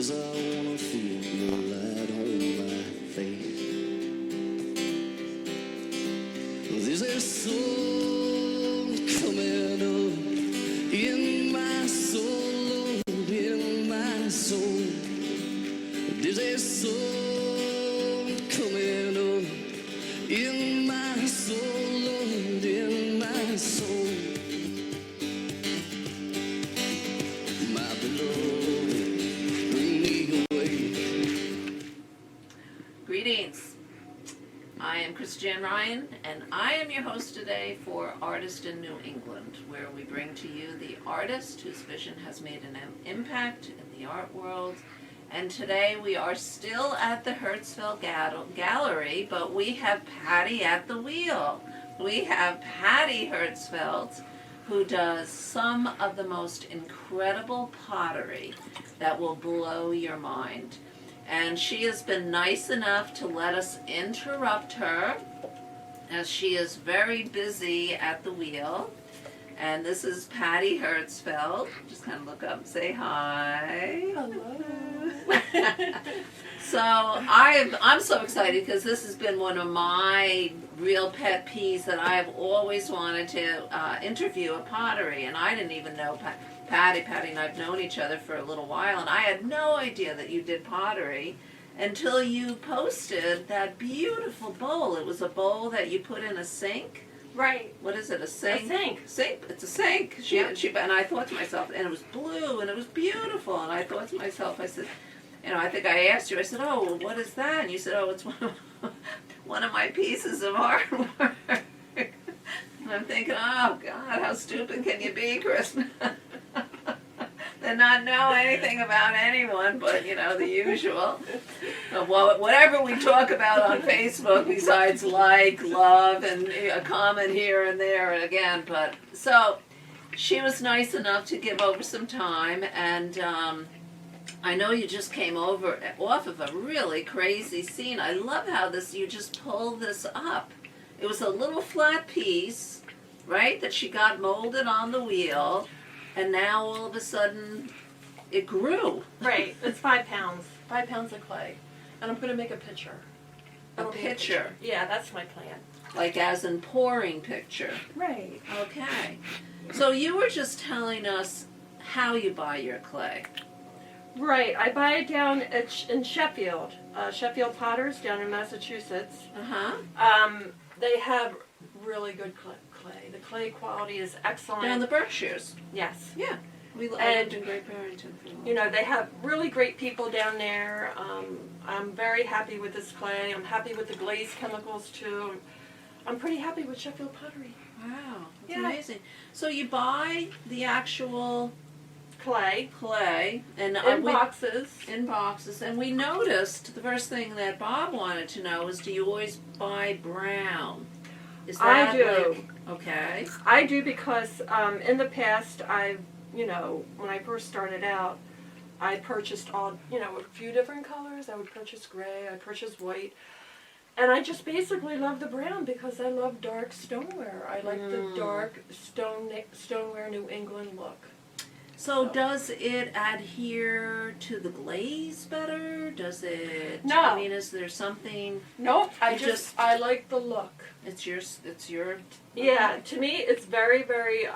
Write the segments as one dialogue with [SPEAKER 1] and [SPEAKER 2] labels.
[SPEAKER 1] 'cause I wanna feel your light on my face. There's a soul coming up in my soul, Lord, in my soul. There's a soul coming up in my soul, Lord, in my soul. My beloved, bring me away.
[SPEAKER 2] Greetings. I am Christiane Ryan, and I am your host today for Artist in New England, where we bring to you the artist whose vision has made an impact in the art world. And today we are still at the Herzfelt Gallery, but we have Patty at the wheel. We have Patty Herzfeld, who does some of the most incredible pottery that will blow your mind. And she has been nice enough to let us interrupt her, as she is very busy at the wheel. And this is Patty Herzfeld. Just kind of look up and say hi.
[SPEAKER 3] Hello.
[SPEAKER 2] So I'm so excited because this has been one of my real pet peeves, that I've always wanted to interview a pottery, and I didn't even know Patty and I've known each other for a little while, and I had no idea that you did pottery until you posted that beautiful bowl. It was a bowl that you put in a sink.
[SPEAKER 3] Right.
[SPEAKER 2] What is it, a sink?
[SPEAKER 3] A sink.
[SPEAKER 2] Sink. It's a sink. And I thought to myself, and it was blue, and it was beautiful, and I thought to myself, I said, I think I asked you, I said, oh, well, what is that? And you said, oh, it's one of my pieces of artwork. And I'm thinking, oh, God, how stupid can you be, Chris? And not know anything about anyone but, the usual. Well, whatever we talk about on Facebook besides like, love, and a comment here and there and again. But so she was nice enough to give over some time, and I know you just came off of a really crazy scene. I love how you just pulled this up. It was a little flat piece, right, that she got molded on the wheel. And now all of a sudden, it grew.
[SPEAKER 3] Right. It's 5 pounds. 5 pounds of clay. And I'm going to make a picture.
[SPEAKER 2] A picture?
[SPEAKER 3] Yeah, that's my plan.
[SPEAKER 2] Like as in pouring picture?
[SPEAKER 3] Right.
[SPEAKER 2] Okay. So you were just telling us how you buy your clay.
[SPEAKER 3] Right. I buy it down in Sheffield. Sheffield Potters down in Massachusetts.
[SPEAKER 2] Uh-huh.
[SPEAKER 3] They have really good clay. The clay quality is excellent.
[SPEAKER 2] Down the Berkshires.
[SPEAKER 3] Yes.
[SPEAKER 2] Yeah. I lived in Great Barrington for a while.
[SPEAKER 3] They have really great people down there. I'm very happy with this clay. I'm happy with the Glaze chemicals too. I'm pretty happy with Sheffield Pottery.
[SPEAKER 2] Wow. That's amazing. So you buy the actual clay and
[SPEAKER 3] in boxes.
[SPEAKER 2] In boxes. And we noticed the first thing that Bob wanted to know is, do you always buy brown? Is that
[SPEAKER 3] I do.
[SPEAKER 2] Okay.
[SPEAKER 3] I do because in the past, when I first started out, I purchased a few different colors. I would purchase gray, I purchased white. And I just basically love the brown because I love dark stoneware. I like the dark stoneware New England look.
[SPEAKER 2] So does it adhere to the glaze better? Does it?
[SPEAKER 3] No.
[SPEAKER 2] I mean, is there something?
[SPEAKER 3] Nope. I like the look.
[SPEAKER 2] It's your.
[SPEAKER 3] Yeah. To me, it's very, very.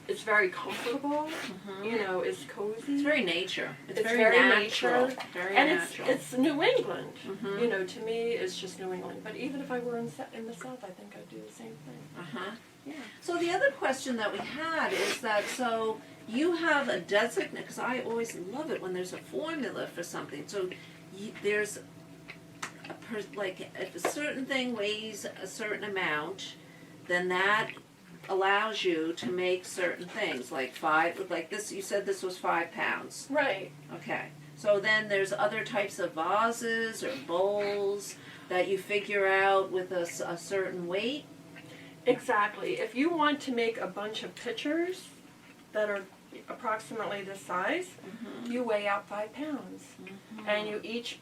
[SPEAKER 3] It's very comfortable.
[SPEAKER 2] Mm-hmm.
[SPEAKER 3] It's cozy.
[SPEAKER 2] It's very nature. It's
[SPEAKER 3] very
[SPEAKER 2] natural.
[SPEAKER 3] nature.
[SPEAKER 2] Very
[SPEAKER 3] and
[SPEAKER 2] natural.
[SPEAKER 3] it's New England.
[SPEAKER 2] Mm-hmm.
[SPEAKER 3] To me, it's just New England. But even if I were in the South, I think I'd do the same thing.
[SPEAKER 2] Uh-huh.
[SPEAKER 3] Yeah.
[SPEAKER 2] So the other question that we had is that, so you have a designate, because I always love it when there's a formula for something. So there's if a certain thing weighs a certain amount, then that allows you to make certain things, like this. You said this was 5 pounds.
[SPEAKER 3] Right.
[SPEAKER 2] Okay. So then there's other types of vases or bowls that you figure out with a certain weight.
[SPEAKER 3] Exactly. If you want to make a bunch of pitchers that are approximately this size, you weigh out 5 pounds, and you each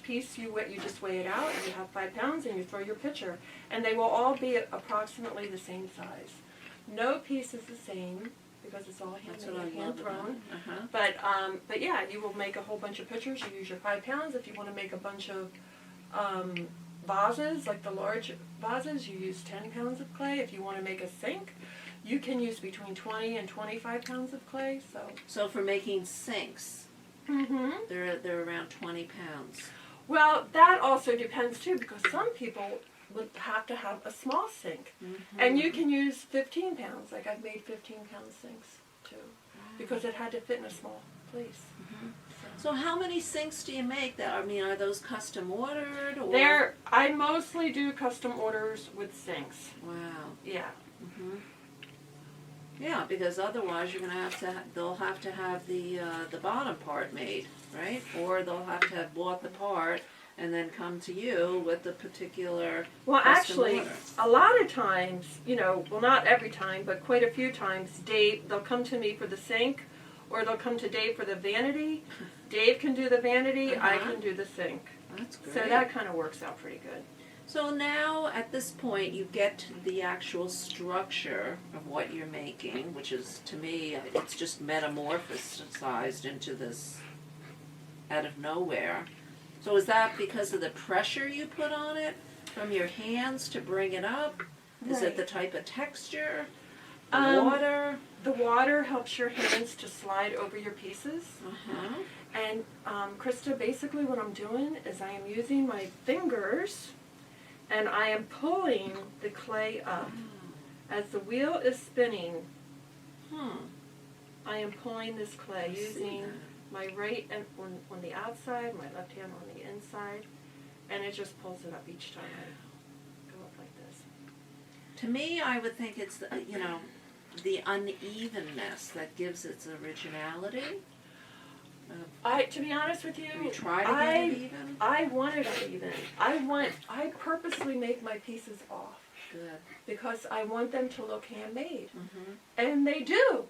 [SPEAKER 3] piece you just weigh it out, and you have 5 pounds, and you throw your pitcher, and they will all be approximately the same size. No piece is the same. because it's all
[SPEAKER 2] That's
[SPEAKER 3] handmade,
[SPEAKER 2] what I
[SPEAKER 3] hand
[SPEAKER 2] love about
[SPEAKER 3] thrown.
[SPEAKER 2] it.
[SPEAKER 3] But yeah, you will make a whole bunch of pictures. You use your 5 pounds. If you want to make a bunch of vases, like the large vases, you use 10 pounds of clay. If you want to make a sink, you can use between 20 and 25 pounds of clay.
[SPEAKER 2] So for making sinks,
[SPEAKER 3] Mm-hmm.
[SPEAKER 2] they're around 20 pounds.
[SPEAKER 3] Well, that also depends too, because some people would have to have a small sink, and you can use 15 pounds. Like I've made 15-pound sinks too, because it had to fit in a small place.
[SPEAKER 2] So how many sinks do you make? That I mean, are those custom ordered? Or?
[SPEAKER 3] I mostly do custom orders with sinks.
[SPEAKER 2] Wow.
[SPEAKER 3] Yeah.
[SPEAKER 2] Yeah, because otherwise you're gonna they'll have to have the bottom part made, right? Or they'll have to have bought the part and then come to you with the particular.
[SPEAKER 3] Well,
[SPEAKER 2] custom
[SPEAKER 3] actually,
[SPEAKER 2] order.
[SPEAKER 3] a lot of times, well, not every time, but quite a few times, they'll come to me for the sink, or they'll come to Dave for the vanity. Dave can do the vanity, I can do the sink.
[SPEAKER 2] That's great.
[SPEAKER 3] So that kind of works out pretty good.
[SPEAKER 2] So now, at this point, you get the actual structure of what you're making, which is, to me, it's just metamorphosized into this out of nowhere. So is that because of the pressure you put on it from your hands to bring it up? Is it the type of texture? The water?
[SPEAKER 3] The water helps your hands to slide over your pieces. And Krista, basically what I'm doing is I am using my fingers and I am pulling the clay up. As the wheel is spinning, I am pulling this clay using my right and on the outside, my left hand on the inside, and it just pulls it up each time I go up like this.
[SPEAKER 2] To me, I would think it's the unevenness that gives its originality.
[SPEAKER 3] To be honest with you,
[SPEAKER 2] try to get it even?
[SPEAKER 3] I want it uneven. I purposely make my pieces off.
[SPEAKER 2] Good.
[SPEAKER 3] Because I want them to look handmade. And they do.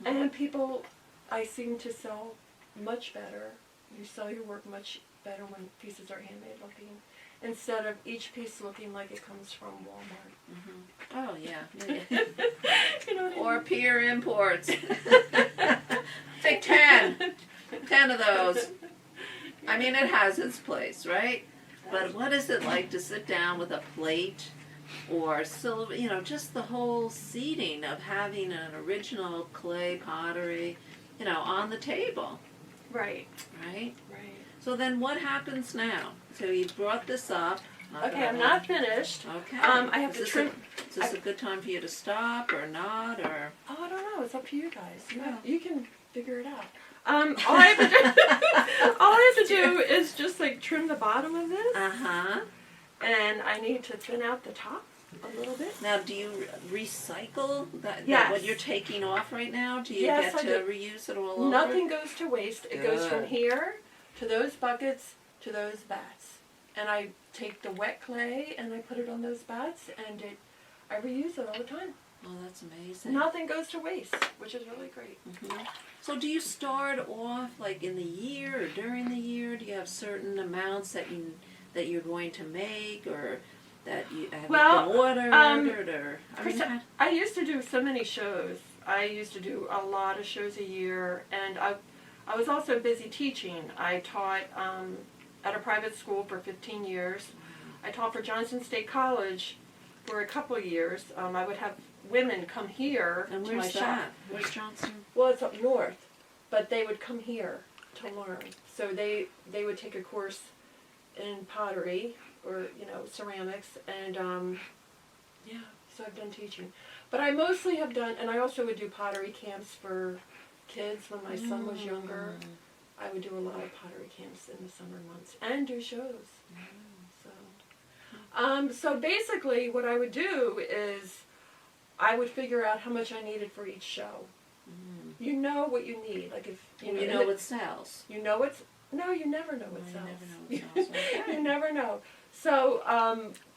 [SPEAKER 3] And people, I seem to sell much better. You sell your work much better when pieces are handmade looking, instead of each piece looking like it comes from Walmart.
[SPEAKER 2] Oh, yeah.
[SPEAKER 3] You know what I mean?
[SPEAKER 2] Or peer imports. Take 10. 10 of those. I mean, it has its place, right? But what is it like to sit down with a plate or silver, just the whole seating of having an original clay pottery, on the table?
[SPEAKER 3] Right.
[SPEAKER 2] Right?
[SPEAKER 3] Right.
[SPEAKER 2] So then what happens now? So you brought this up.
[SPEAKER 3] Okay, I'm not finished.
[SPEAKER 2] Okay.
[SPEAKER 3] I have to trim.
[SPEAKER 2] Is this a good time for you to stop or not, or?
[SPEAKER 3] Oh, I don't know. It's up to you guys.
[SPEAKER 2] Yeah.
[SPEAKER 3] You can figure it out. All I have to do is just like trim the bottom of this. And I need to thin out the top a little bit.
[SPEAKER 2] Now, do you recycle that
[SPEAKER 3] Yes.
[SPEAKER 2] what you're taking off right now? Do you
[SPEAKER 3] Yes,
[SPEAKER 2] get
[SPEAKER 3] I
[SPEAKER 2] to
[SPEAKER 3] do.
[SPEAKER 2] reuse it all over?
[SPEAKER 3] Nothing goes to waste. It goes from
[SPEAKER 2] Good.
[SPEAKER 3] here to those buckets to those bats. And I take the wet clay and I put it on those bats, and I reuse it all the time.
[SPEAKER 2] Oh, that's amazing.
[SPEAKER 3] Nothing goes to waste, which is really great.
[SPEAKER 2] So do you start off like in the year or during the year? Do you have certain amounts that you're going to make, or that you have been ordered, or?
[SPEAKER 3] Krista, I used to do so many shows. I used to do a lot of shows a year, and I was also busy teaching. I taught at a private school for 15 years. I taught for Johnson State College for a couple of years. I would have women come here
[SPEAKER 2] And
[SPEAKER 3] to my
[SPEAKER 2] where's
[SPEAKER 3] shop.
[SPEAKER 2] that? Where's Johnson?
[SPEAKER 3] Well, it's up north, but they would come here to learn. So they would take a course in pottery or ceramics, and so I've done teaching. But I mostly have done, and I also would do pottery camps for kids when my son was younger. I would do a lot of pottery camps in the summer months and do shows. So basically, what I would do is I would figure out how much I needed for each show. You know what you need, like if
[SPEAKER 2] You know what sells.
[SPEAKER 3] you know what's no, you never know what
[SPEAKER 2] You
[SPEAKER 3] sells.
[SPEAKER 2] never know what sells. Okay.
[SPEAKER 3] You never know. So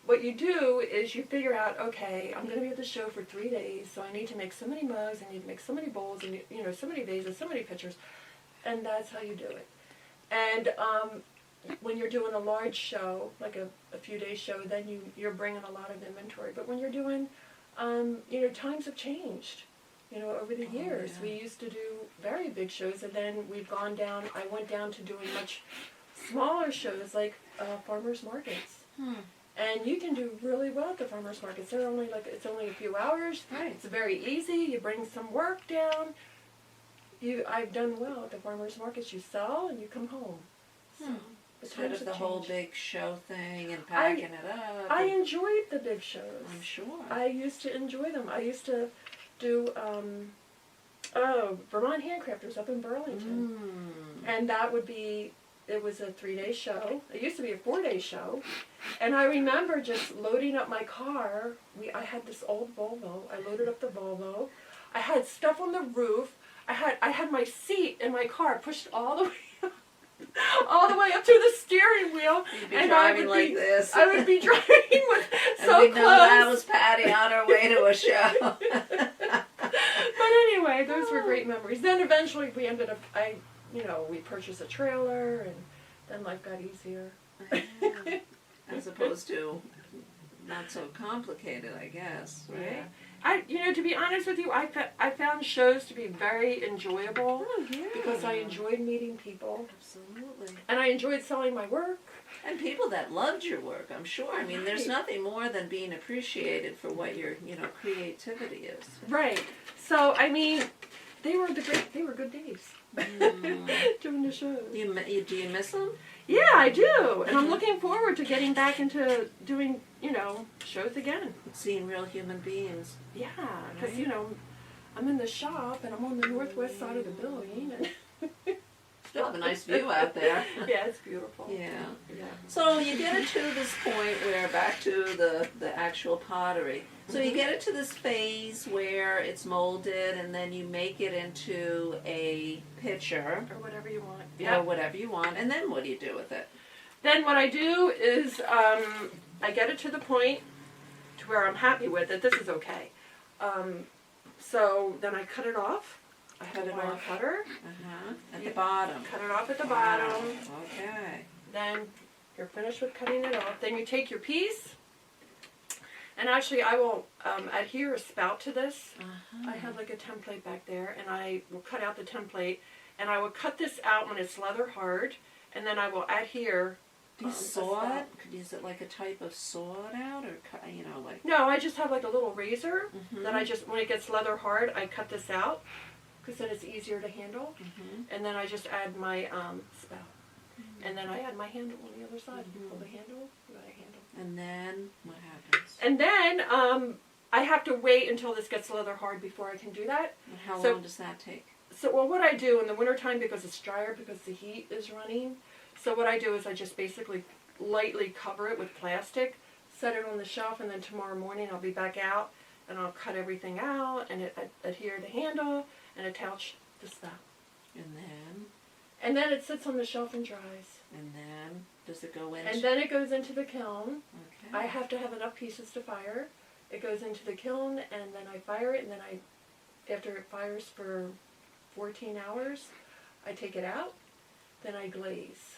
[SPEAKER 3] what you do is you figure out, okay, I'm going to be at the show for 3 days, so I need to make so many mugs, I need to make so many bowls, and so many vases, so many pictures, and that's how you do it. And when you're doing a large show, like a few day show, then you're bringing a lot of inventory. But when you're doing, times have changed. over the years.
[SPEAKER 2] yeah.
[SPEAKER 3] We used to do very big shows, and then we've gone down. I went down to doing much smaller shows like farmers markets. And you can do really well at the farmers markets. They're only it's only a few hours.
[SPEAKER 2] Right.
[SPEAKER 3] It's very easy. You bring some work down. I've done well at the farmers markets. You sell and you come home. So, the
[SPEAKER 2] Instead
[SPEAKER 3] times
[SPEAKER 2] of the
[SPEAKER 3] have
[SPEAKER 2] whole
[SPEAKER 3] changed.
[SPEAKER 2] big show thing and packing it up.
[SPEAKER 3] I enjoyed the big shows.
[SPEAKER 2] I'm sure.
[SPEAKER 3] I used to enjoy them. I used to do Vermont Handcrafters up in Burlington, and that would be. It was a 3-day show. It used to be a 4-day show, and I remember just loading up my car. I had this old Volvo. I loaded up the Volvo. I had stuff on the roof. I had my seat in my car pushed all the way up to the steering wheel.
[SPEAKER 2] You'd be
[SPEAKER 3] and
[SPEAKER 2] driving like this.
[SPEAKER 3] I would be driving with
[SPEAKER 2] And
[SPEAKER 3] so
[SPEAKER 2] we
[SPEAKER 3] close.
[SPEAKER 2] know that was Patty on her way to a show.
[SPEAKER 3] But anyway, those were great memories. Then eventually we ended up, we purchased a trailer, and then life got easier.
[SPEAKER 2] Yeah. As opposed to not so complicated, I guess, right?
[SPEAKER 3] To be honest with you, I found shows to be very enjoyable
[SPEAKER 2] Oh, yeah.
[SPEAKER 3] because I enjoyed meeting people,
[SPEAKER 2] Absolutely.
[SPEAKER 3] and I enjoyed selling my work.
[SPEAKER 2] And people that loved your work, I'm sure. I mean, there's nothing more than being appreciated for what your, creativity is.
[SPEAKER 3] Right. So, I mean, they were good days doing the shows.
[SPEAKER 2] Do you miss them?
[SPEAKER 3] Yeah, I do. And I'm looking forward to getting back into doing, shows again.
[SPEAKER 2] Seeing real human beings.
[SPEAKER 3] Yeah, because, I'm in the shop and I'm on the northwest side of the building. And
[SPEAKER 2] Still have a nice view out there.
[SPEAKER 3] yeah, it's beautiful.
[SPEAKER 2] Yeah.
[SPEAKER 3] Yeah.
[SPEAKER 2] So you get it to this point where, back to the actual pottery. So you get it to this phase where it's molded, and then you make it into a pitcher.
[SPEAKER 3] Or whatever you want.
[SPEAKER 2] Or whatever you want, and then what do you do with it?
[SPEAKER 3] Then what I do is I get it to the point to where I'm happy with it. This is okay. So then I cut it off. I have a wire cutter.
[SPEAKER 2] At the bottom.
[SPEAKER 3] Cut it off at the
[SPEAKER 2] Wow.
[SPEAKER 3] bottom.
[SPEAKER 2] Okay.
[SPEAKER 3] Then you're finished with cutting it off. Then you take your piece. And actually, I will adhere a spout to this. I have like a template back there, and I will cut out the template, and I will cut this out when it's leather hard, and then I will adhere.
[SPEAKER 2] Do you saw it? Is it like a type of saw it out, or like?
[SPEAKER 3] No, I just have like a little razor that I just, when it gets leather hard, I cut this out, because then it's easier to handle, and then I just add my spout, and then I add my handle on the other side. Pull the handle, you got a handle.
[SPEAKER 2] And then what happens?
[SPEAKER 3] And then I have to wait until this gets leather hard before I can do that.
[SPEAKER 2] And how
[SPEAKER 3] So-
[SPEAKER 2] long does that take?
[SPEAKER 3] So, well, what I do in the wintertime, because it's drier, because the heat is running, so what I do is I just basically lightly cover it with plastic, set it on the shelf, and then tomorrow morning I'll be back out, and I'll cut everything out, and adhere the handle, and attach the spout.
[SPEAKER 2] And then
[SPEAKER 3] it sits on the shelf and dries.
[SPEAKER 2] And then does it go in?
[SPEAKER 3] And then it goes into the kiln.
[SPEAKER 2] Okay.
[SPEAKER 3] I have to have enough pieces to fire. It goes into the kiln, and then I fire it, and then after it fires for 14 hours, I take it out, then I glaze.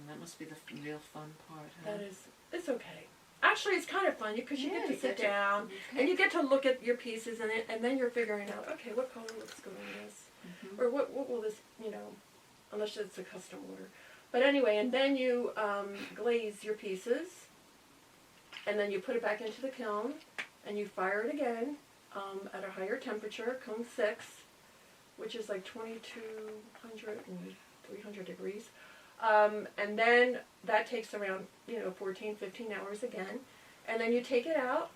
[SPEAKER 2] That must be the real fun part, huh?
[SPEAKER 3] It's okay. Actually, it's kind of fun because you get to sit down
[SPEAKER 2] Okay.
[SPEAKER 3] and you get to look at your pieces, and then you're figuring out, okay, what color looks good on this, or what will this, unless it's a custom order. But anyway, and then you glaze your pieces, and then you put it back into the kiln, and you fire it again at a higher temperature, cone 6, which is like 2200 and 300 degrees. And then that takes around, 14, 15 hours again. And then you take it out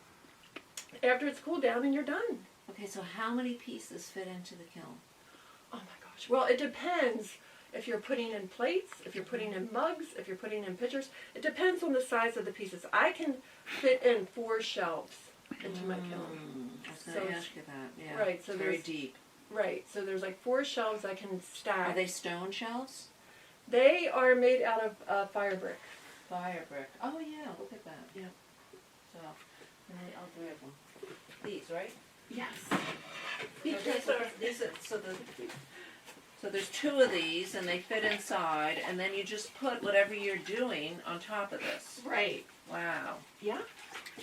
[SPEAKER 3] after it's cooled down and you're done.
[SPEAKER 2] Okay, so how many pieces fit into the kiln?
[SPEAKER 3] Oh my gosh. Well, it depends if you're putting in plates, if you're putting in mugs, if you're putting in pitchers. It depends on the size of the pieces. I can fit in 4 shelves into my kiln.
[SPEAKER 2] I was going to ask you that, yeah.
[SPEAKER 3] Right, so
[SPEAKER 2] very
[SPEAKER 3] there's-
[SPEAKER 2] deep.
[SPEAKER 3] Right, so there's like 4 shelves I can stack.
[SPEAKER 2] Are they stone shelves?
[SPEAKER 3] They are made out of fire brick.
[SPEAKER 2] Fire brick. Oh yeah, look at that.
[SPEAKER 3] Yeah.
[SPEAKER 2] So, I'll grab one. These, right?
[SPEAKER 3] Yes.
[SPEAKER 2] So there's 2 of these, and they fit inside, and then you just put whatever you're doing on top of this.
[SPEAKER 3] Right.
[SPEAKER 2] Wow.
[SPEAKER 3] Yeah.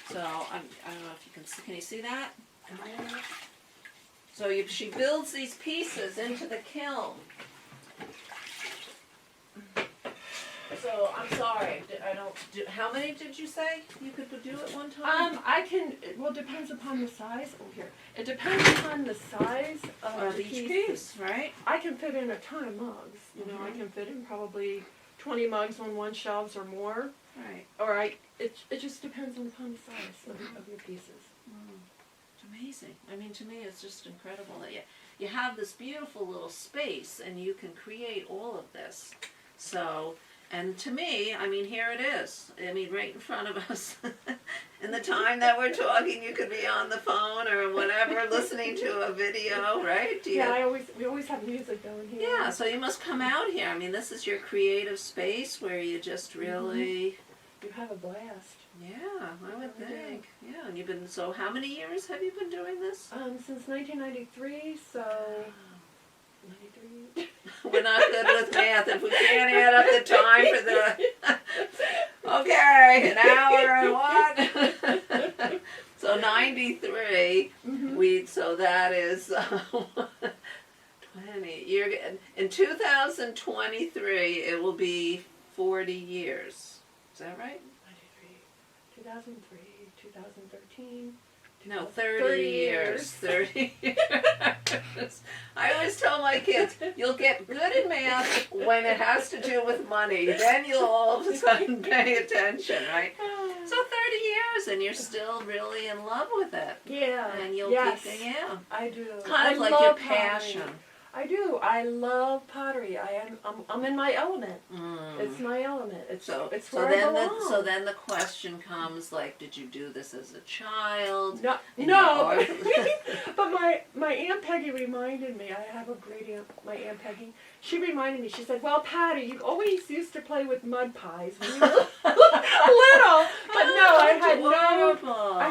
[SPEAKER 2] So I don't know if you can see. Can you see that?
[SPEAKER 3] Am I on?
[SPEAKER 2] So she builds these pieces into the kiln. So I'm sorry, I don't do. How many did you say you could do at one time?
[SPEAKER 3] I can. Well, depends upon the size. Oh, here. It depends upon the size of
[SPEAKER 2] each piece, right?
[SPEAKER 3] I can fit in a ton of mugs. You know, I can fit in probably 20 mugs on one shelves or more.
[SPEAKER 2] Right.
[SPEAKER 3] Or it just depends upon the size of your pieces.
[SPEAKER 2] It's amazing. I mean, to me, it's just incredible that you have this beautiful little space and you can create all of this. So. And to me, I mean, here it is. I mean, right in front of us. In the time that we're talking, you could be on the phone or whatever, listening to a video, right?
[SPEAKER 3] We always have music going here.
[SPEAKER 2] Yeah, so you must come out here. I mean, this is your creative space where you just really...
[SPEAKER 3] You have a blast.
[SPEAKER 2] Yeah, I would think. Yeah, and you've been, so how many years have you been doing this?
[SPEAKER 3] Since 1993, so... 93.
[SPEAKER 2] We're not good with math. If we can't add up the time for the... Okay, an hour and what? So 93, so that is 20. In 2023, it will be 40 years. Is that right?
[SPEAKER 3] 93, 2003, 2013.
[SPEAKER 2] No, 30 years. 30 years. I always tell my kids, you'll get good in math when it has to do with money. Then you'll all of a sudden pay attention, right? So 30 years and you're still really in love with it.
[SPEAKER 3] Yeah.
[SPEAKER 2] And you'll keep, yeah.
[SPEAKER 3] I do.
[SPEAKER 2] It's kind of like your passion.
[SPEAKER 3] Pottery. I do. I love pottery. I'm in my element. It's my element. It's where I belong.
[SPEAKER 2] So then the question comes, like, did you do this as a child?
[SPEAKER 3] No. But my Aunt Peggy reminded me. I have a great aunt, my Aunt Peggy. She reminded me. She said, "Well, Patty, you always used to play with mud pies when you were little." But no, I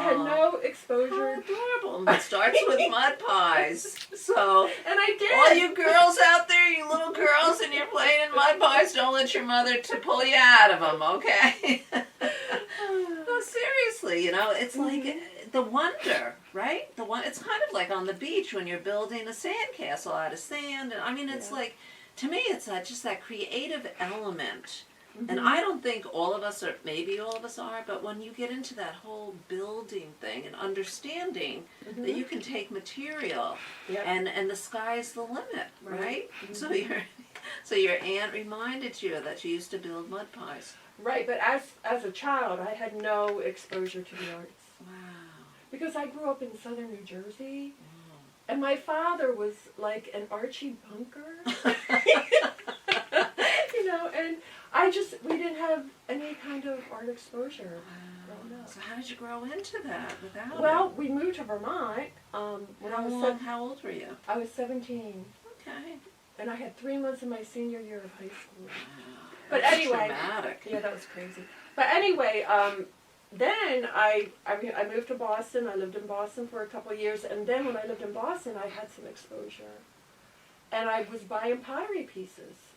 [SPEAKER 3] had no exposure.
[SPEAKER 2] How adorable. It starts with mud pies. So,
[SPEAKER 3] and I did.
[SPEAKER 2] All you girls out there, you little girls, and you're playing in mud pies, don't let your mother to pull you out of them, okay? No, seriously, you know, it's like the wonder, right? It's kind of like on the beach when you're building a sandcastle out of sand. And I mean, it's like, to me, it's just that creative element. And I don't think all of us are, maybe all of us are, but when you get into that whole building thing and understanding that you can take material and the sky's the limit, right? So your aunt reminded you that you used to build mud pies.
[SPEAKER 3] Right, but as a child, I had no exposure to the arts.
[SPEAKER 2] Wow.
[SPEAKER 3] Because I grew up in southern New Jersey, and my father was like an Archie Bunker. You know, and we didn't have any kind of art exposure.
[SPEAKER 2] Wow. So how did you grow into that without
[SPEAKER 3] Well, we moved to Vermont when I was
[SPEAKER 2] How old were you?
[SPEAKER 3] I was 17.
[SPEAKER 2] Okay.
[SPEAKER 3] And I had 3 months in my senior year of high school.
[SPEAKER 2] Wow.
[SPEAKER 3] But
[SPEAKER 2] That's
[SPEAKER 3] anyway,
[SPEAKER 2] dramatic.
[SPEAKER 3] Yeah, that was crazy. But anyway, then I moved to Boston. I lived in Boston for a couple of years, and then when I lived in Boston, I had some exposure. And I was buying pottery pieces.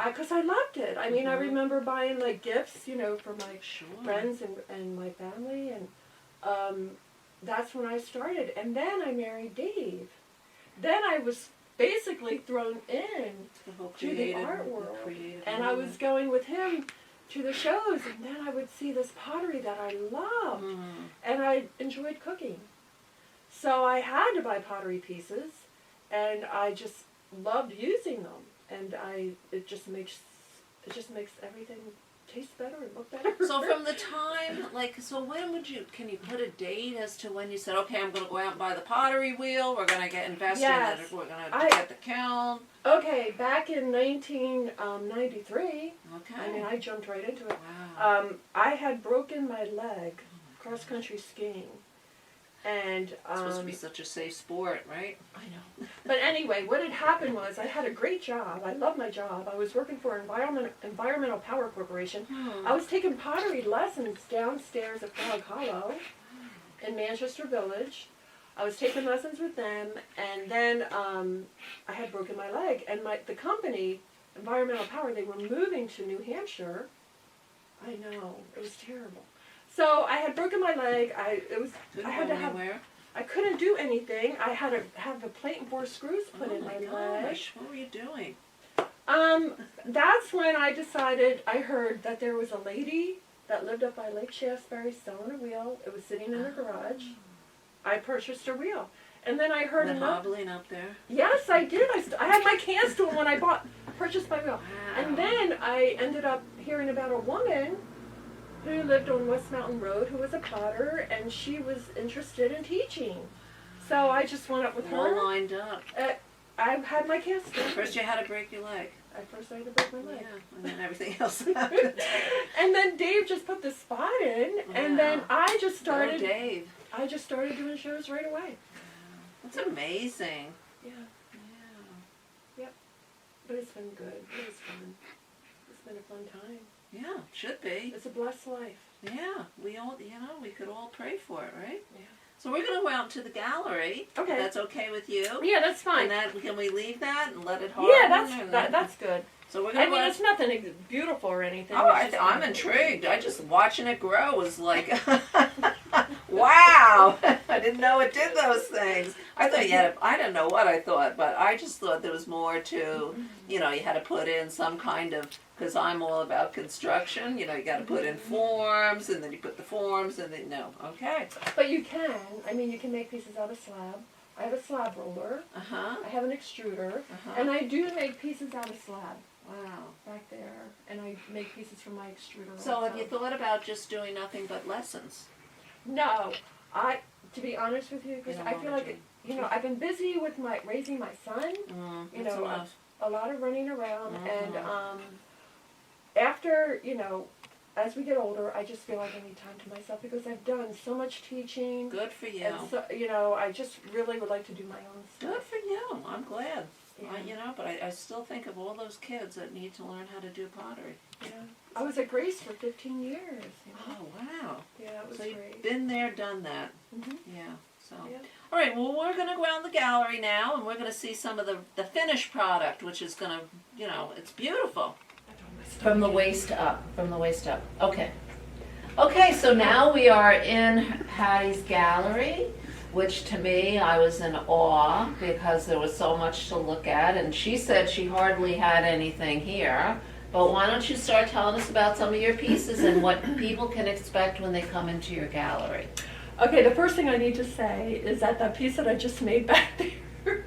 [SPEAKER 3] Because I loved it. I mean, I remember buying, like, gifts, you know, for my friends and my family. And that's when I started. And then I married Dave. Then I was basically thrown in to the art world. And I was going with him to the shows. And then I would see this pottery that I loved. And I enjoyed cooking. So I had to buy pottery pieces. And I just loved using them, and it just makes everything taste better and look better.
[SPEAKER 2] So from the time, when can you put a date as to when you said, okay, I'm going to go out and buy the pottery wheel, we're going to get invested in it, we're going to get the kiln?
[SPEAKER 3] Okay, back in 1993,
[SPEAKER 2] okay.
[SPEAKER 3] I mean, I jumped right into it.
[SPEAKER 2] Wow.
[SPEAKER 3] I had broken my leg cross-country skiing. And
[SPEAKER 2] it's supposed to be such a safe sport, right?
[SPEAKER 3] I know. But anyway, what had happened was I had a great job. I loved my job. I was working for Environmental Power Corporation. I was taking pottery lessons downstairs at Frog Hollow in Manchester Village. I was taking lessons with them, and then I had broken my leg. And the company, Environmental Power, they were moving to New Hampshire. I know. It was terrible. So I had broken my leg. I had to have.
[SPEAKER 2] Where?
[SPEAKER 3] I couldn't do anything. I had to have a plate and 4 screws put in my leg.
[SPEAKER 2] Gosh, what were you doing?
[SPEAKER 3] That's when I decided, I heard that there was a lady that lived up by Lake Shaftesbury selling a wheel. It was sitting in her garage. I purchased a wheel. And then I heard
[SPEAKER 2] And
[SPEAKER 3] another.
[SPEAKER 2] hobbling up there.
[SPEAKER 3] Yes, I did. I had my can stool when I purchased my wheel.
[SPEAKER 2] Wow.
[SPEAKER 3] And then I ended up hearing about a woman who lived on West Mountain Road who was a potter, and she was interested in teaching. So I just went up with
[SPEAKER 2] All
[SPEAKER 3] her.
[SPEAKER 2] lined up.
[SPEAKER 3] I had my can stool.
[SPEAKER 2] First you had to break your leg.
[SPEAKER 3] At first I had to break my leg.
[SPEAKER 2] Yeah, and then everything else happened.
[SPEAKER 3] And then Dave just put the spot in, and then
[SPEAKER 2] Wow.
[SPEAKER 3] I just started.
[SPEAKER 2] Oh, Dave.
[SPEAKER 3] I just started doing shows right away.
[SPEAKER 2] That's amazing.
[SPEAKER 3] Yeah,
[SPEAKER 2] Yeah.
[SPEAKER 3] but it's been good. It was fun. It's been a fun time.
[SPEAKER 2] Yeah, should be.
[SPEAKER 3] It's a blessed life.
[SPEAKER 2] Yeah, we all, we could all pray for it, right?
[SPEAKER 3] Yeah.
[SPEAKER 2] So we're going to go out to the gallery.
[SPEAKER 3] Okay.
[SPEAKER 2] If that's okay with you.
[SPEAKER 3] Yeah, that's fine.
[SPEAKER 2] And then can we leave that and let it harden?
[SPEAKER 3] Yeah,
[SPEAKER 2] and
[SPEAKER 3] that's good.
[SPEAKER 2] So we're going
[SPEAKER 3] I
[SPEAKER 2] to
[SPEAKER 3] mean, it's nothing beautiful or anything.
[SPEAKER 2] Oh,
[SPEAKER 3] It's just-
[SPEAKER 2] I'm intrigued. I just watching it grow was like, wow! I didn't know it did those things. I thought you had. I didn't know what I thought, but I just thought there was more to. You had to put in some kind of. Because I'm all about construction. You got to put in forms, and then you put the forms, and then no. Okay.
[SPEAKER 3] But you can. I mean, you can make pieces out of slab. I have a slab roller.
[SPEAKER 2] Uh huh.
[SPEAKER 3] I have an extruder,
[SPEAKER 2] Uh-huh.
[SPEAKER 3] and I do make pieces out of slab
[SPEAKER 2] Wow.
[SPEAKER 3] back there, and I make pieces from my extruder.
[SPEAKER 2] So
[SPEAKER 3] also.
[SPEAKER 2] have you thought about just doing nothing but lessons?
[SPEAKER 3] No, to be honest with you, because
[SPEAKER 2] You don't
[SPEAKER 3] I feel
[SPEAKER 2] wanna
[SPEAKER 3] like I've been busy with raising my son. You
[SPEAKER 2] That's
[SPEAKER 3] know,
[SPEAKER 2] enough.
[SPEAKER 3] a lot of running around, and
[SPEAKER 2] Mhm.
[SPEAKER 3] after as we get older, I just feel like I need time to myself because I've done so much teaching.
[SPEAKER 2] Good for you.
[SPEAKER 3] And so, I just really would like to do my own
[SPEAKER 2] Good
[SPEAKER 3] stuff.
[SPEAKER 2] for you. I'm glad.
[SPEAKER 3] Yeah.
[SPEAKER 2] But I still think of all those kids that need to learn how to do pottery.
[SPEAKER 3] Yeah. I was at Grace for 15 years.
[SPEAKER 2] Oh, wow.
[SPEAKER 3] Yeah, it was
[SPEAKER 2] So
[SPEAKER 3] great.
[SPEAKER 2] you've been there, done that.
[SPEAKER 3] Mhm.
[SPEAKER 2] Yeah. So,
[SPEAKER 3] Yeah.
[SPEAKER 2] all right. Well, we're going to go around the gallery now, and we're going to see some of the finished product, which is going to, it's beautiful. From the waist up. From the waist up. Okay. Okay. So now we are in Patty's gallery, which to me, I was in awe because there was so much to look at, and she said she hardly had anything here. But why don't you start telling us about some of your pieces and what people can expect when they come into your gallery?
[SPEAKER 3] Okay, the first thing I need to say is that the piece that I just made back there,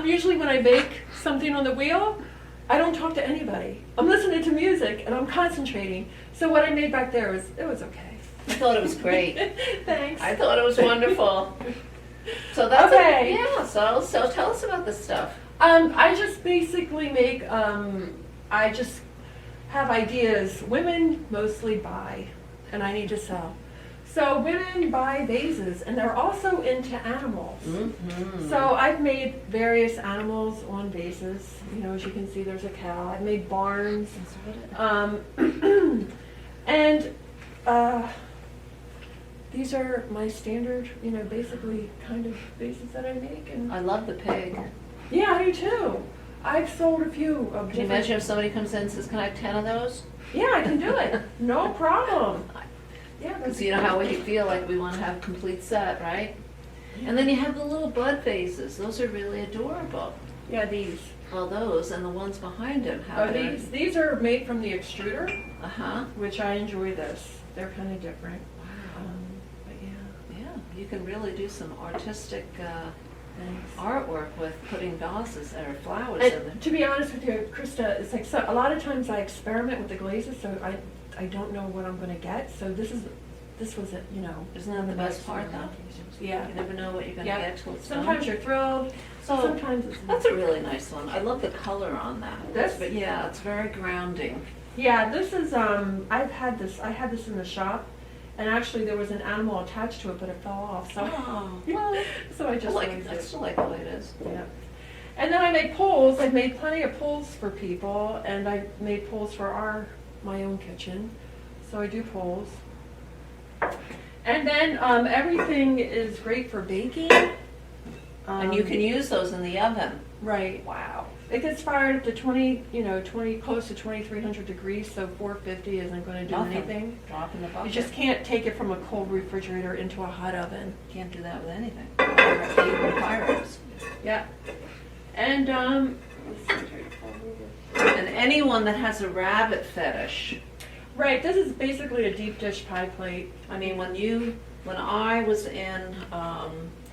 [SPEAKER 3] usually when I make something on the wheel, I don't talk to anybody. I'm listening to music and I'm concentrating. So what I made back there it was okay.
[SPEAKER 2] I thought it was great.
[SPEAKER 3] Thanks.
[SPEAKER 2] I thought it was wonderful. So that's
[SPEAKER 3] Okay.
[SPEAKER 2] So tell us about this stuff.
[SPEAKER 3] I just basically make, I just have ideas. Women mostly buy, and I need to sell. So women buy vases, and they're also into animals.
[SPEAKER 2] Mm-hmm.
[SPEAKER 3] So I've made various animals on vases. As you can see, there's a cow. I've made barns. And these are my standard, basically kind of vases that I make. And
[SPEAKER 2] I love the pig.
[SPEAKER 3] yeah, I do too. I've sold a few of
[SPEAKER 2] Can you imagine if somebody comes in and says, "Can I have 10 of those?"
[SPEAKER 3] Yeah, I can do it. No problem. Yeah,
[SPEAKER 2] Because you know how we feel like we want to have a complete set, right? And then you have the little bud vases. Those are really adorable.
[SPEAKER 3] Yeah, these.
[SPEAKER 2] Well, those and the ones behind them. How
[SPEAKER 3] Oh, these are made from the extruder,
[SPEAKER 2] Uh-huh.
[SPEAKER 3] which I enjoy this. They're kind of different.
[SPEAKER 2] Wow.
[SPEAKER 3] But yeah,
[SPEAKER 2] Yeah, you can really do some artistic
[SPEAKER 3] thanks.
[SPEAKER 2] artwork with putting vases or flowers in them.
[SPEAKER 3] And to be honest with you, Krista, it's like a lot of times I experiment with the glazes, so I don't know what I'm going to get. So this was it,
[SPEAKER 2] Isn't that the best part, though?
[SPEAKER 3] Yeah.
[SPEAKER 2] You never know what you're going to
[SPEAKER 3] Yeah.
[SPEAKER 2] get till it's done.
[SPEAKER 3] Sometimes you're thrilled.
[SPEAKER 2] So
[SPEAKER 3] Sometimes it's
[SPEAKER 2] that's a really nice one. I love the color on that.
[SPEAKER 3] This?
[SPEAKER 2] But yeah, it's very grounding.
[SPEAKER 3] Yeah, this is I had this in the shop, and actually there was an animal attached to it, but it fell off. So
[SPEAKER 2] Oh, well,
[SPEAKER 3] so I
[SPEAKER 2] I
[SPEAKER 3] just
[SPEAKER 2] like
[SPEAKER 3] left
[SPEAKER 2] it. I
[SPEAKER 3] it.
[SPEAKER 2] still like the way it is.
[SPEAKER 3] Yeah. And then I make poles. I've made plenty of poles for people, and I made poles for my own kitchen. So I do poles. And then everything is great for baking.
[SPEAKER 2] And you can use those in the oven.
[SPEAKER 3] Right.
[SPEAKER 2] Wow.
[SPEAKER 3] It gets fired up to 20, close to 2,300 degrees, so 450 isn't going to do
[SPEAKER 2] Nothing.
[SPEAKER 3] anything.
[SPEAKER 2] Drop in the
[SPEAKER 3] You
[SPEAKER 2] bucket.
[SPEAKER 3] just can't take it from a cold refrigerator into a hot oven.
[SPEAKER 2] Can't do that with anything. papyrus.
[SPEAKER 3] Yeah. And let's see, try to follow over.
[SPEAKER 2] And anyone that has a rabbit fetish,
[SPEAKER 3] Right, this is basically a deep dish pie plate.
[SPEAKER 2] I mean, when I was in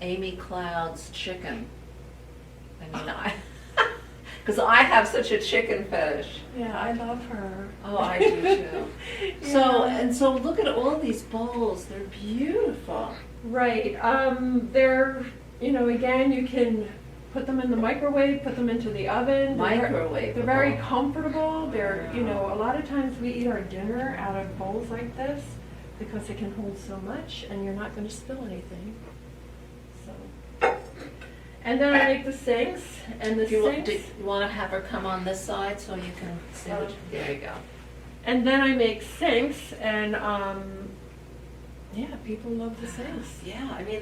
[SPEAKER 2] Amy Cloud's chicken, I mean, because I have such a chicken fetish.
[SPEAKER 3] Yeah, I love her.
[SPEAKER 2] Oh, I do too.
[SPEAKER 3] Yeah.
[SPEAKER 2] So look at all these bowls. They're beautiful.
[SPEAKER 3] Right. They're, again, you can put them in the microwave, put them into the oven.
[SPEAKER 2] Microwave.
[SPEAKER 3] They're very comfortable. They're, a lot of times we eat our dinner out of bowls like this because it can hold so much and you're not going to spill anything. So. And then I make the sinks, and the
[SPEAKER 2] Do you
[SPEAKER 3] sinks.
[SPEAKER 2] want to have her come on this side so you can see what? There you go.
[SPEAKER 3] And then I make sinks, and yeah, people love the sinks.
[SPEAKER 2] Yeah, I mean,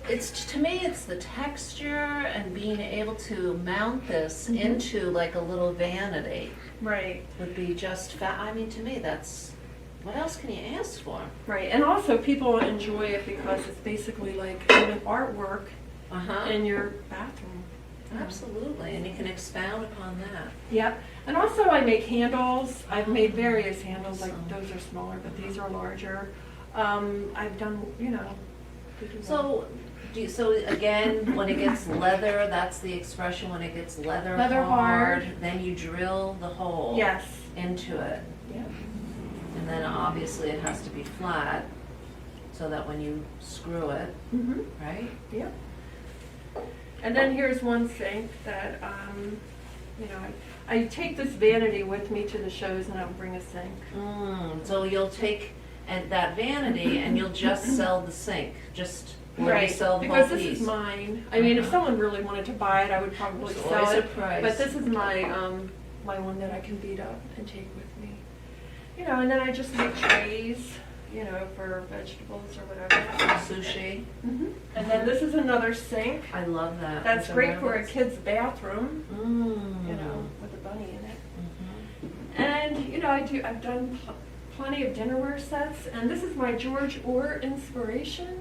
[SPEAKER 2] to me, it's the texture and being able to mount this
[SPEAKER 3] Mhm.
[SPEAKER 2] into like a little vanity
[SPEAKER 3] Right,
[SPEAKER 2] would be just. I mean, to me, that's. What else can you ask for?
[SPEAKER 3] right. And also people enjoy it because it's basically like even artwork in your bathroom.
[SPEAKER 2] Absolutely, and you can expound upon that.
[SPEAKER 3] Yep. And also I make handles. I've made various handles, like those are smaller, but these are larger. I've done,
[SPEAKER 2] So, so again, when it gets leather, that's the expression. When it gets leather hard, then you drill the hole
[SPEAKER 3] Yes.
[SPEAKER 2] into it,
[SPEAKER 3] Yeah.
[SPEAKER 2] and then obviously it has to be flat, so that when you screw it,
[SPEAKER 3] Mhm.
[SPEAKER 2] right?
[SPEAKER 3] Yep. And then here's one sink that, I take this vanity with me to the shows and I'll bring a sink.
[SPEAKER 2] So you'll take that vanity and you'll just sell the sink, or you sell the whole
[SPEAKER 3] because
[SPEAKER 2] piece.
[SPEAKER 3] this is mine. I mean, if someone really wanted to buy it, I would probably
[SPEAKER 2] There's
[SPEAKER 3] sell
[SPEAKER 2] always
[SPEAKER 3] it.
[SPEAKER 2] a price.
[SPEAKER 3] But this is my my one that I can beat up and take with me. And then I just make trays, for vegetables or whatever.
[SPEAKER 2] Sushi.
[SPEAKER 3] Mhm. And then this is another sink.
[SPEAKER 2] I love that.
[SPEAKER 3] That's
[SPEAKER 2] With the
[SPEAKER 3] great for a
[SPEAKER 2] rabbits.
[SPEAKER 3] kid's bathroom, with a bunny in it. And I've done plenty of dinnerware sets, and this is my George Orr inspiration.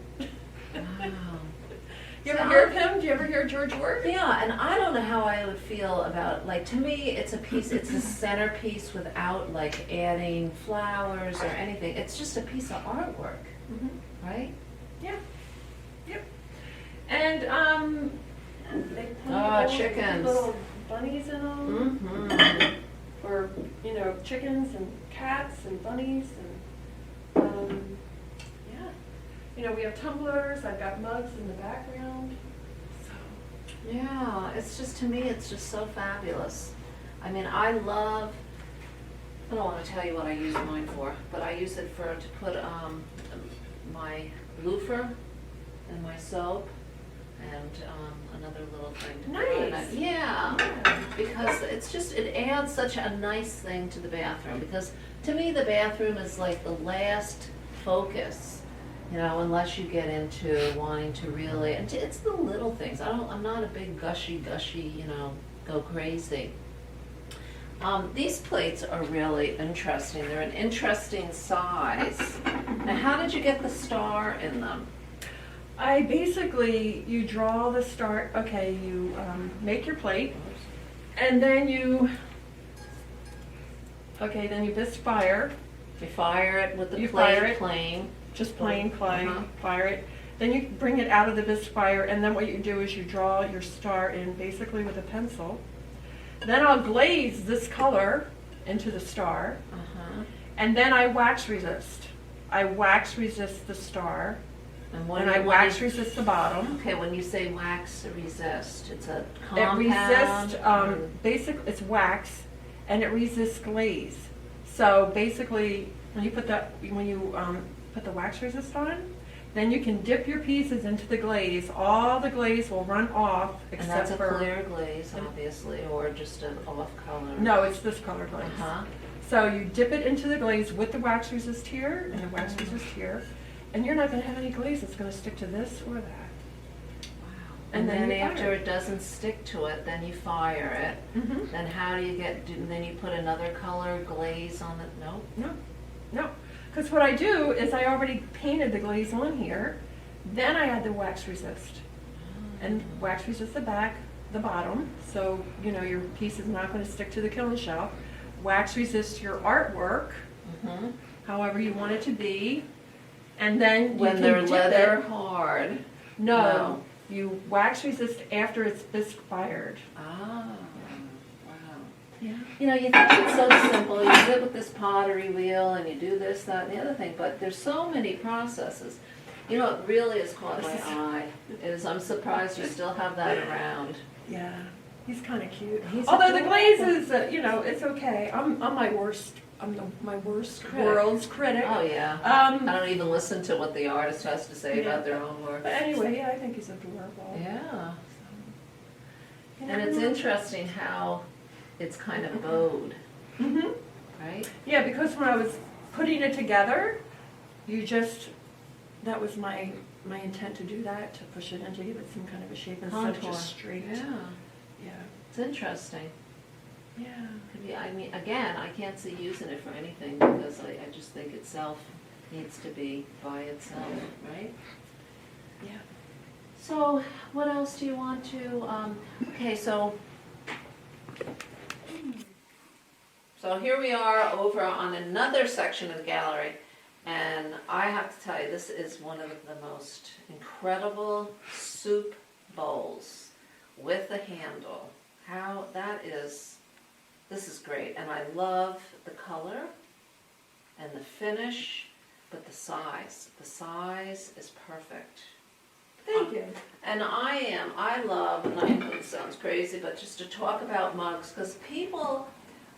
[SPEAKER 2] Wow.
[SPEAKER 3] You ever hear of him? Do you ever hear George Orr?
[SPEAKER 2] Yeah, and I don't know how I would feel about, to me, it's it's a centerpiece without, adding flowers or anything. It's just a piece of artwork, right?
[SPEAKER 3] Yeah. Yep. And they put
[SPEAKER 2] chickens.
[SPEAKER 3] little bunnies in them, or chickens and cats and bunnies and we have tumblers. I've got mugs in the background. So.
[SPEAKER 2] Yeah, it's just, to me, it's just so fabulous. I mean, I don't want to tell you what I use mine for, but I use it to put my loofah and my soap and another little thing to put in
[SPEAKER 3] Nice.
[SPEAKER 2] it. Yeah, because it adds such a nice thing to the bathroom, because to me the bathroom is like the last focus. Unless you get into wanting to really, and it's the little things. I'm not a big gushy, go crazy. These plates are really interesting. They're an interesting size. Now, how did you get the star in them?
[SPEAKER 3] I basically, you draw the star. Okay, you make your plate, and then you bisque fire.
[SPEAKER 2] You fire it with the
[SPEAKER 3] fire
[SPEAKER 2] plate
[SPEAKER 3] it.
[SPEAKER 2] plain.
[SPEAKER 3] Just plain clay,
[SPEAKER 2] Uh-huh.
[SPEAKER 3] fire it. Then you bring it out of the bisque fire, and then what you do is you draw your star in basically with a pencil. Then I'll glaze this color into the star, and then I wax resist. I wax resist the star, and I wax resist the bottom.
[SPEAKER 2] Okay, when you say wax resist, it's a
[SPEAKER 3] It
[SPEAKER 2] compound.
[SPEAKER 3] resists, basically, it's wax, and it resists glaze. So basically, when you put the wax resist on, then you can dip your pieces into the glaze. All the glaze will run off
[SPEAKER 2] and
[SPEAKER 3] except
[SPEAKER 2] that's a
[SPEAKER 3] for...
[SPEAKER 2] clear glaze, obviously, or just an off color.
[SPEAKER 3] No, it's this color glaze.
[SPEAKER 2] Uh-huh.
[SPEAKER 3] So you dip it into the glaze with the wax resist here and the wax resist here, and you're not going to have any glaze that's going to stick to this or that.
[SPEAKER 2] Wow.
[SPEAKER 3] And then you
[SPEAKER 2] after
[SPEAKER 3] fire
[SPEAKER 2] it doesn't stick to it, then you fire it.
[SPEAKER 3] Mm-hmm.
[SPEAKER 2] Then how do you then you put another color glaze on it? No?
[SPEAKER 3] No. Because what I do is I already painted the glaze on here, then I add the wax resist. and wax resist the back, the bottom, so you know your piece is not going to stick to the kiln shelf. Wax resist your artwork, however you want it to be, and then you
[SPEAKER 2] When
[SPEAKER 3] can
[SPEAKER 2] they're
[SPEAKER 3] dip
[SPEAKER 2] leather
[SPEAKER 3] it.
[SPEAKER 2] hard.
[SPEAKER 3] No, you wax resist after it's bisque fired.
[SPEAKER 2] Ah, wow.
[SPEAKER 3] Yeah.
[SPEAKER 2] You know, you think it's so simple. You sit with this pottery wheel and you do this, that, and the other thing, but there's so many processes. You know, it really has caught my eye. I'm surprised you still have that around.
[SPEAKER 3] Yeah, he's kind of cute.
[SPEAKER 2] He's
[SPEAKER 3] Although the
[SPEAKER 2] adorable.
[SPEAKER 3] glaze is, you know, it's okay. I'm my worst. My worst
[SPEAKER 2] Critic.
[SPEAKER 3] world's critic.
[SPEAKER 2] Oh, yeah. I don't even listen to what the artist has to say about their own work.
[SPEAKER 3] But anyway, yeah, I think he's adorable.
[SPEAKER 2] Yeah.
[SPEAKER 3] You
[SPEAKER 2] And it's interesting how it's kind of bowed,
[SPEAKER 3] Mhm.
[SPEAKER 2] right?
[SPEAKER 3] Yeah, because when I was putting it together, that was my intent to do that, to push it and to give it some kind of a shape instead of
[SPEAKER 2] Contour.
[SPEAKER 3] just straight.
[SPEAKER 2] Yeah.
[SPEAKER 3] Yeah.
[SPEAKER 2] It's interesting.
[SPEAKER 3] Yeah.
[SPEAKER 2] Could be, I mean, again, I can't see using it for anything because I just think itself needs to be by itself, right?
[SPEAKER 3] Yeah.
[SPEAKER 2] So, what else do you want to, okay, so here we are over on another section of the gallery, and I have to tell you, this is one of the most incredible soup bowls with a handle. This is great, and I love the color and the finish, but the size is perfect.
[SPEAKER 3] Thank you.
[SPEAKER 2] And I love, and I know this sounds crazy, but just to talk about mugs, because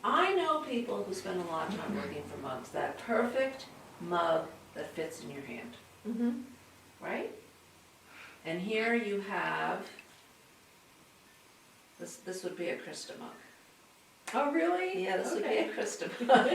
[SPEAKER 2] I know people who spend a lot of time looking for mugs, that perfect mug that fits in your hand,
[SPEAKER 3] Mm-hmm.
[SPEAKER 2] right? And here you have, this would be a Krista mug.
[SPEAKER 3] Oh, really?
[SPEAKER 2] Yeah, this would be
[SPEAKER 3] Okay.
[SPEAKER 2] a Krista mug.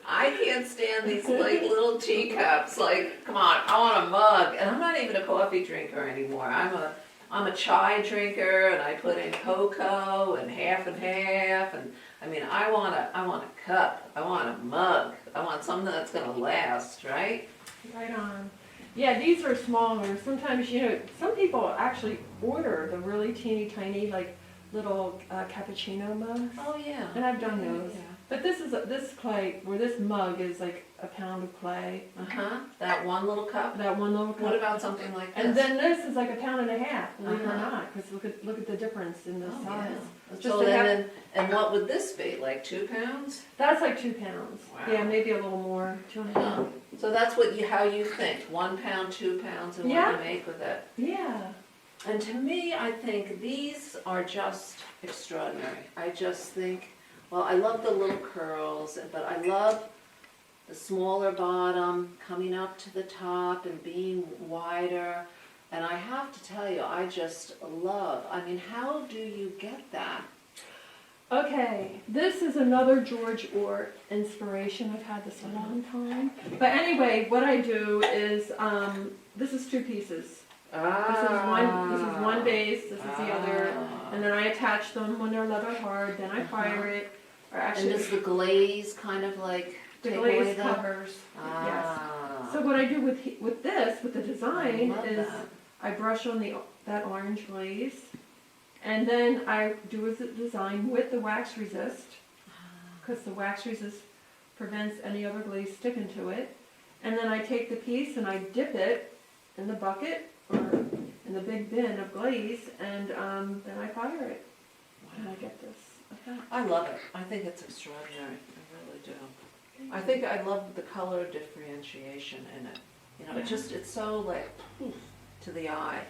[SPEAKER 2] I can't stand these like little teacups, like, come on, I want a mug. And I'm not even a coffee drinker anymore. I'm a chai drinker, and I put in cocoa and half, and I mean, I want a cup, I want a mug, I want something that's gonna last, right?
[SPEAKER 3] Right on. Yeah, these are smaller. Sometimes, you know, some people actually order the really teeny tiny, like, little cappuccino mugs.
[SPEAKER 2] Oh, yeah.
[SPEAKER 3] And I've done those.
[SPEAKER 2] Yeah.
[SPEAKER 3] But this clay, where this mug is like a pound of clay.
[SPEAKER 2] Uh-huh, that one little cup.
[SPEAKER 3] That one little cup.
[SPEAKER 2] What about something like this?
[SPEAKER 3] And then this is like a pound and a half, believe it or
[SPEAKER 2] Uh-huh.
[SPEAKER 3] not, because look at the difference in the
[SPEAKER 2] Oh,
[SPEAKER 3] size.
[SPEAKER 2] yeah.
[SPEAKER 3] Just
[SPEAKER 2] So
[SPEAKER 3] to have-
[SPEAKER 2] and what would this be, like 2 pounds?
[SPEAKER 3] That's like 2 pounds.
[SPEAKER 2] Wow.
[SPEAKER 3] Yeah, maybe a little more, 2.5.
[SPEAKER 2] So that's how you think, 1 pound, 2 pounds, and
[SPEAKER 3] Yeah.
[SPEAKER 2] what you make with it.
[SPEAKER 3] Yeah.
[SPEAKER 2] And to me, I think these are just extraordinary. I just think, well, I love the little curls, but I love the smaller bottom coming up to the top and being wider. And I have to tell you, I just love, I mean, how do you get that?
[SPEAKER 3] Okay, this is another George Ort inspiration. I've had this a long time. But anyway, what I do is, this is 2 pieces. This is one base, this is the other, and then I attach them when they're leather hard, then I fire it, or
[SPEAKER 2] And
[SPEAKER 3] actually
[SPEAKER 2] does the glaze kind of like
[SPEAKER 3] the
[SPEAKER 2] take away
[SPEAKER 3] glaze
[SPEAKER 2] the...
[SPEAKER 3] covers. Yes.
[SPEAKER 2] Ah.
[SPEAKER 3] So what I do with this, with the design,
[SPEAKER 2] I love
[SPEAKER 3] is
[SPEAKER 2] that.
[SPEAKER 3] I brush on that orange glaze, and then I do the design with the wax resist, because the wax resist prevents any other glaze sticking to it. And then I take the piece and I dip it in the bucket or in the big bin of glaze, and then I fire it, and I get this effect.
[SPEAKER 2] I love it. I think it's extraordinary. I really do. I think I love the color differentiation in it. You know, it's so like poof to the eye.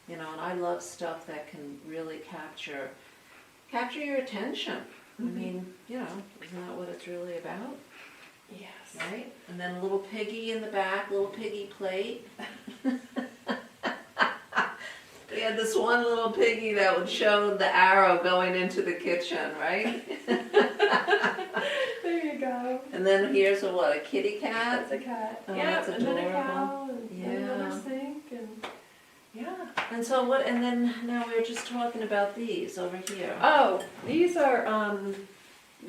[SPEAKER 2] You know, and I love stuff that can really capture your attention. I mean, you know, isn't that what it's really about?
[SPEAKER 3] Yes.
[SPEAKER 2] Right? And then a little piggy in the back, little piggy plate. We had this one little piggy that would show the arrow going into the kitchen, right?
[SPEAKER 3] There you go.
[SPEAKER 2] And then here's a kitty cat.
[SPEAKER 3] That's a cat.
[SPEAKER 2] Oh,
[SPEAKER 3] Yeah,
[SPEAKER 2] that's
[SPEAKER 3] and then a
[SPEAKER 2] adorable.
[SPEAKER 3] cow, and another
[SPEAKER 2] Yeah.
[SPEAKER 3] sink, and yeah.
[SPEAKER 2] And so and then now we were just talking about these over here.
[SPEAKER 3] Oh, these are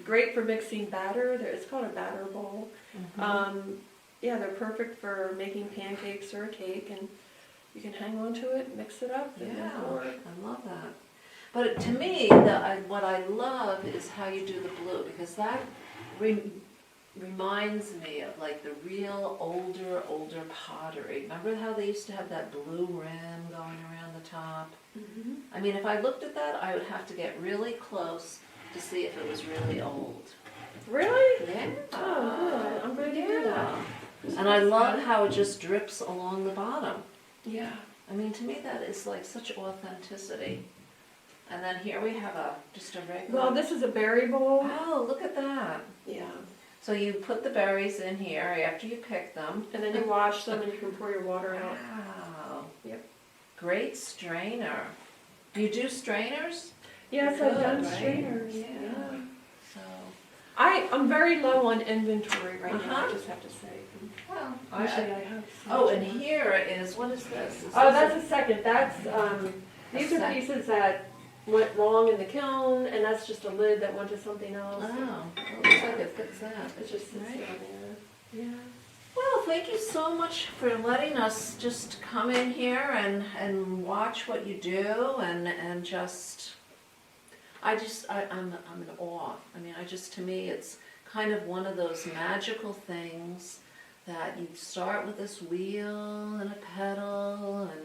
[SPEAKER 3] great for mixing batter. It's called a batter bowl.
[SPEAKER 2] Mhm.
[SPEAKER 3] Yeah, they're perfect for making pancakes or a cake, and You can hang on to it, mix it up, and
[SPEAKER 2] Yeah,
[SPEAKER 3] pour.
[SPEAKER 2] I love that. But to me, what I love is how you do the blue, because that reminds me of like the real older pottery. Remember how they used to have that blue rim going around the top?
[SPEAKER 3] Mm-hmm.
[SPEAKER 2] I mean, if I looked at that, I would have to get really close to see if it was really old.
[SPEAKER 3] Really?
[SPEAKER 2] Yeah.
[SPEAKER 3] Oh, good. I'm glad to hear that.
[SPEAKER 2] And I love how it just drips along the bottom.
[SPEAKER 3] Yeah.
[SPEAKER 2] I mean, to me, that is like such authenticity. And then here we have just a regular.
[SPEAKER 3] Well, this is a berry bowl.
[SPEAKER 2] Oh, look at that.
[SPEAKER 3] Yeah.
[SPEAKER 2] So you put the berries in here after you pick them.
[SPEAKER 3] And then you wash them and you can pour your water out.
[SPEAKER 2] Wow.
[SPEAKER 3] Yep.
[SPEAKER 2] Great strainer. You do strainers?
[SPEAKER 3] Yes,
[SPEAKER 2] You
[SPEAKER 3] I've
[SPEAKER 2] could,
[SPEAKER 3] done
[SPEAKER 2] right?
[SPEAKER 3] strainers.
[SPEAKER 2] Yeah.
[SPEAKER 3] Yeah.
[SPEAKER 2] So,
[SPEAKER 3] I'm very low on inventory right now,
[SPEAKER 2] Uh-huh.
[SPEAKER 3] I just have to say.
[SPEAKER 2] well.
[SPEAKER 3] Usually I have. so
[SPEAKER 2] Oh,
[SPEAKER 3] much
[SPEAKER 2] and
[SPEAKER 3] more.
[SPEAKER 2] here is, what is this? Is
[SPEAKER 3] Oh,
[SPEAKER 2] this
[SPEAKER 3] that's a second. That's these are
[SPEAKER 2] sec-
[SPEAKER 3] pieces that went wrong in the kiln, and that's just a lid that went to something else.
[SPEAKER 2] Oh, well, it looks like it fits that.
[SPEAKER 3] It just sits
[SPEAKER 2] Right.
[SPEAKER 3] down there. Yeah.
[SPEAKER 2] Well, thank you so much for letting us just come in here and watch what you do and just, I'm in awe. I mean, to me, it's kind of one of those magical things that you start with this wheel and a pedal and,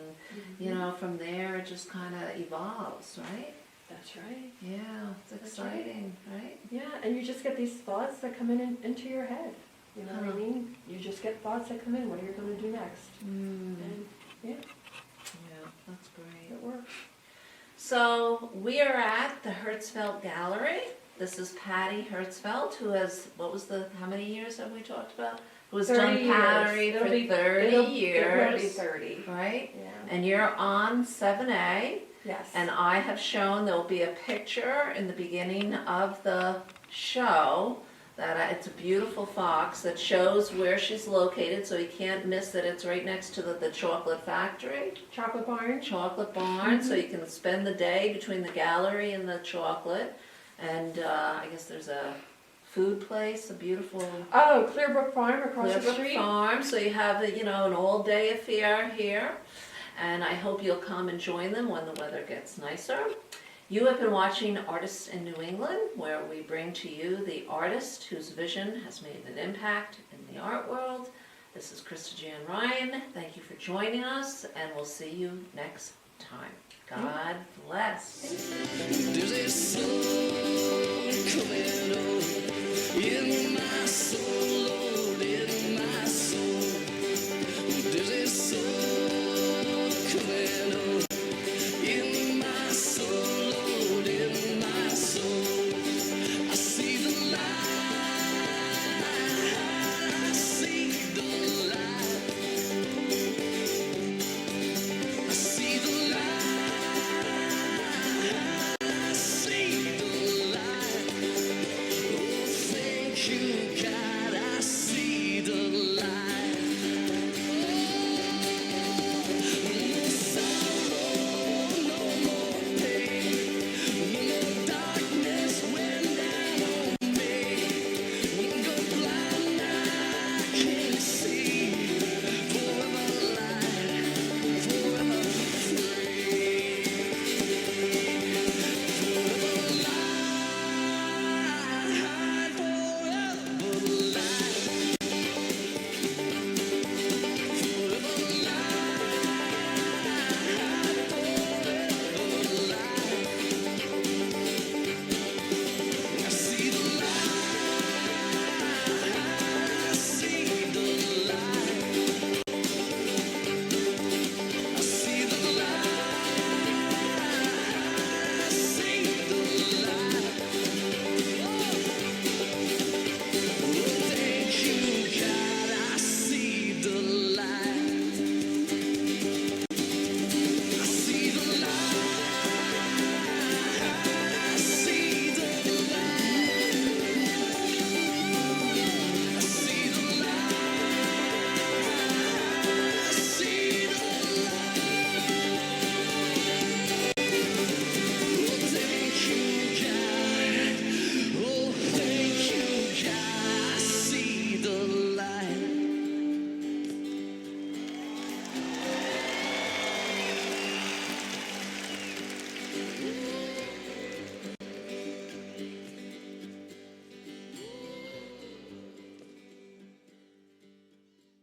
[SPEAKER 2] you know, from there it just kind of evolves, right?
[SPEAKER 3] That's right.
[SPEAKER 2] Yeah, it's
[SPEAKER 3] That's right.
[SPEAKER 2] exciting, right?
[SPEAKER 3] Yeah, and you just get these thoughts that come into your head. You know what I
[SPEAKER 2] Huh.
[SPEAKER 3] mean? You just get thoughts that come in. What are you going to do next?
[SPEAKER 2] Mm.
[SPEAKER 3] And yeah,
[SPEAKER 2] Yeah, that's great.
[SPEAKER 3] it works.
[SPEAKER 2] So we are at the Herzfelt Gallery. This is Patty Herzfeld, who has, how many years have we talked about? Who has
[SPEAKER 3] 30
[SPEAKER 2] done
[SPEAKER 3] years.
[SPEAKER 2] pottery for 30
[SPEAKER 3] It will be
[SPEAKER 2] years,
[SPEAKER 3] 30.
[SPEAKER 2] right?
[SPEAKER 3] Yeah.
[SPEAKER 2] And you're on 7A,
[SPEAKER 3] Yes.
[SPEAKER 2] and I have shown, there'll be a picture in the beginning of the show that it's a beautiful fox that shows where she's located, so you can't miss it. It's right next to the chocolate factory.
[SPEAKER 3] Chocolate barn.
[SPEAKER 2] Chocolate barn, so you can spend the day between the gallery and the chocolate. And I guess there's a food place, a beautiful
[SPEAKER 3] Oh, Clearbrook Farm across the
[SPEAKER 2] Clearbrook
[SPEAKER 3] street.
[SPEAKER 2] Farm. So you have an all-day affair here. And I hope you'll come and join them when the weather gets nicer. You have been watching Artists in New England, where we bring to you the artist whose vision has made an impact in the art world. This is Krista Jan Ryan. Thank you for joining us, and we'll see you next time. God bless.
[SPEAKER 1] There's a sun coming